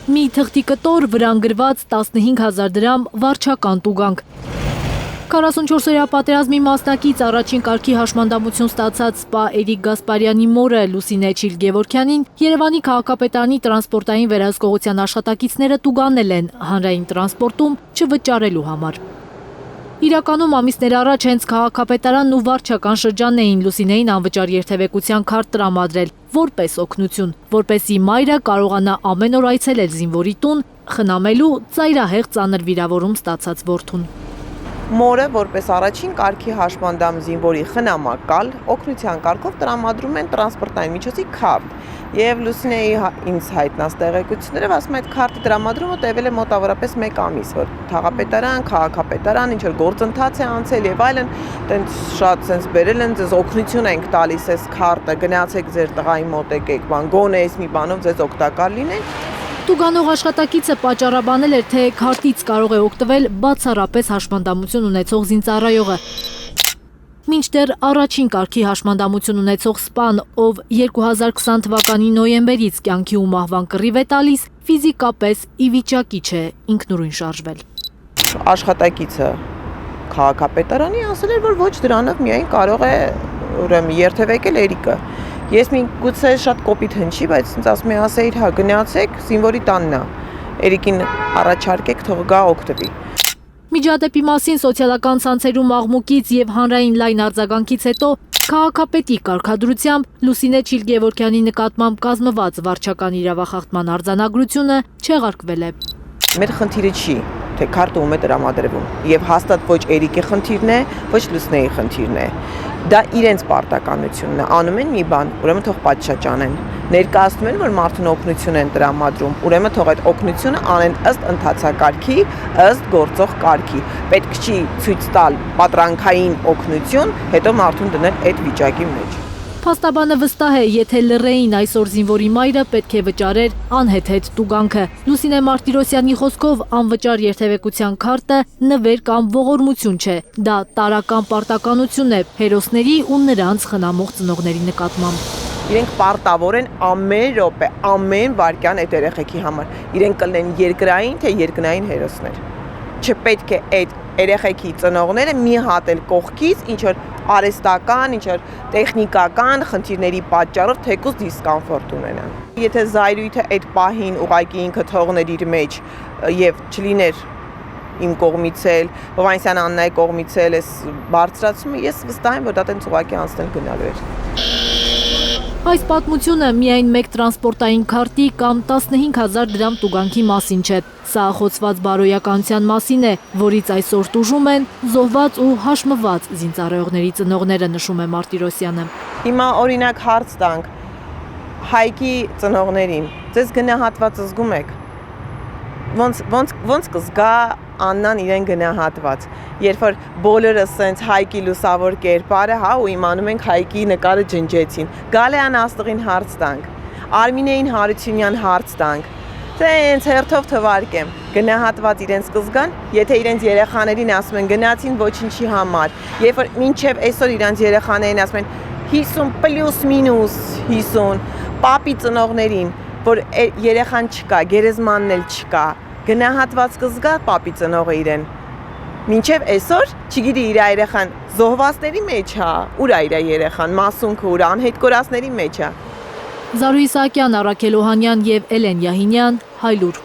Մի թղթի կտոր վրան գրված 15,000 դրամ վարչական տուգանք։ 44-օրյա պատերազմի մասնակից առաջին կարգի հաշմանդամություն ստացած սպա Էրիկ Գասպարյանի մորը Լուսինե Չիլ-Գևորգյանին Երևանի քաղաքապետարանի տրանսպորտային վերահսկողության աշխատակիցները տուգանել են հանրային տրանսպորտում չվճարելու համար։ Իրականում ամիսներ առաջ հենց քաղաքապետարանն ու վարչական շրջանն էին Լուսինեին անվճար երթևեկության քարտ տրամադրել որպես օգնություն, որպեսզի մայրը կարողանա ամեն օր այցելել զինվորի տուն, խնամելու ծայրահեղ ծանր վիրավորում ստացած որդուն։ Մորը որպես առաջին կարգի հաշմանդամ զինվորի խնամակալ օգնության կարգով տրամադրում են տրանսպորտային միջոցի քարտ։ Եվ Լուսինեի ինձ հայտնած տեղեկություններով ասում այդ քարտի տրամադրումը տևել է մոտավորապես 1 ամիս, որ թաղապետարան, քաղաքապետարան, ինչ որ գործընթաց է անցել եւ այլն, տենց շատ sense բերել են, ձեզ օգնություն ենք տալիս այս քարտը, գնացեք ձեր տղայի մոտ եկեք, բան, գոնե այս մի բանով ձեզ օգտակար լինենք։ Տուգանող աշխատակիցը պատճառաբանել էր, թե քարտից կարող է օգտվել բացառապես հաշմանդամություն ունեցող զինծառայողը։ Մինչդեռ առաջին կարգի հաշմանդամություն ունեցող սպան, ով 2020 թվականի նոյեմբերից կյանքի ու մահվան կռիվ է տալիս, ֆիզիկապես ի վիճակի չէ ինքնուրույն շարժվել։ Աշխատակիցը քաղաքապետարանի ասել էր, որ ոչ դրանով միայն կարող է ուրեմն երթևեկել Էրիկը։ Ես միգուցե շատ կոպիտ հնչի, բայց ինձ ասում է ասեիր, հա գնացեք, զինվորի տանն է։ Էրիկին առաջարկեք, թող գա օգտվի։ Միջադեպի մասին սոցիալական ցանցերում աղմուկից եւ հանրային լայն արձագանքից հետո քաղաքապետի կարգադրությամբ Լուսինե Չիլ-Գևորգյանի նկատմամբ կազմված վարչական իրավախախտման արձանագրությունը չեղարկվել է։ Մեր խնդիրը չի, թե քարտը ում է տրամադրվում, եւ հաստատ ոչ Էրիկի խնդիրն է, ոչ Լուսինեի խնդիրն է։ Դա իրենց պարտականությունն է, անում են մի բան, ուրեմն թող պատշաճ անեն։ Ներկայացնում են, որ մարդուն օգնություն են տրամադրում, ուրեմն թող այդ օգնությունը անեն ըստ ընթացակարգի, ըստ գործող կարգի։ Պետք չի ցույց տալ պատրանքային օգնություն, հետո մարդուն դնել այդ վիճակի մեջ։ Փաստաբանը վստահ է, եթե լռեին այսօր զինվորի մայրը պետք է վճարեր անհեթեթ տուգանքը։ Լուսինե Մարտիրոսյանի խոսքով անվճար երթևեկության քարտը նվեր կամ ողորմություն չէ, դա տարրական պարտականություն է հերոսների ու նրանց խնամող ծնողների նկատմամբ։ Իրենք պարտավոր են ամեն րոպե, ամեն վայրկյան այդ երեխեքի համար։ Իրենք կլինեն երկրային թե երկնային հերոսներ։ Չպետք է այդ երեխեքի ծնողները մի հատ էլ կողքից ինչ որ արհեստական, ինչ որ տեխնիկական խնդիրների պատճառով թեկուզ դիսկոմֆորտ ունենան։ Եթե զայրույթը այդ պահին ուղղակի ինքը թողներ իր մեջ եւ չլիներ իմ կողմից էլ, Հովհաննիսյան Աննայի կողմից էլ էս բարձրացումը, ես վստահ եմ, որ դա տենց ուղղակի անցնել գնալու էր։ Այս պատմությունը միայն մեկ տրանսպորտային քարտի կամ 15,000 դրամ տուգանքի մասին չէ։ Սա խոցված բարոյականության մասին է, որից այսօր տուժում են զոհված ու հաշմված զինծառայողների ծնողները, նշում է Մարտիրոսյանը։ Հիմա օրինակ հարց տանք Հայկի ծնողներին, ձեզ գնահատված զգում եք։ Ոնց կզգա Աննան իրեն գնահատված, երբ որ բոլորը սենց Հայկի լուսավոր կերպարը, հա, ու իմանում ենք Հայկի նկարը ջնջեցին։ Գալեան Աստղին հարց տանք, Արմինեին Հարությունյան հարց տանք, թե հենց հերթով թվարկեմ, գնահատված իրենց կզգան, եթե իրենց երեխաներին ասում են գնացին ոչինչի համար, երբ որ մինչև այսօր իրենց երեխաներին ասում են 50 պլյուս մինուս 50, պապի ծնողներին, որ երեխան չկա, գերեզմանն էլ չկա, գնահատված կզգա պապի ծնողը իրեն։ Մինչև այսօր չգիտի իր երեխան զոհվածների մեջ է, ուր է իր երեխան, մասունքը ուր, անհետ կորածների մեջ է։ Զարուհի Սահակյան, Առաքել Օհանյան եւ Էլեն Յահինյան, Հայլուր։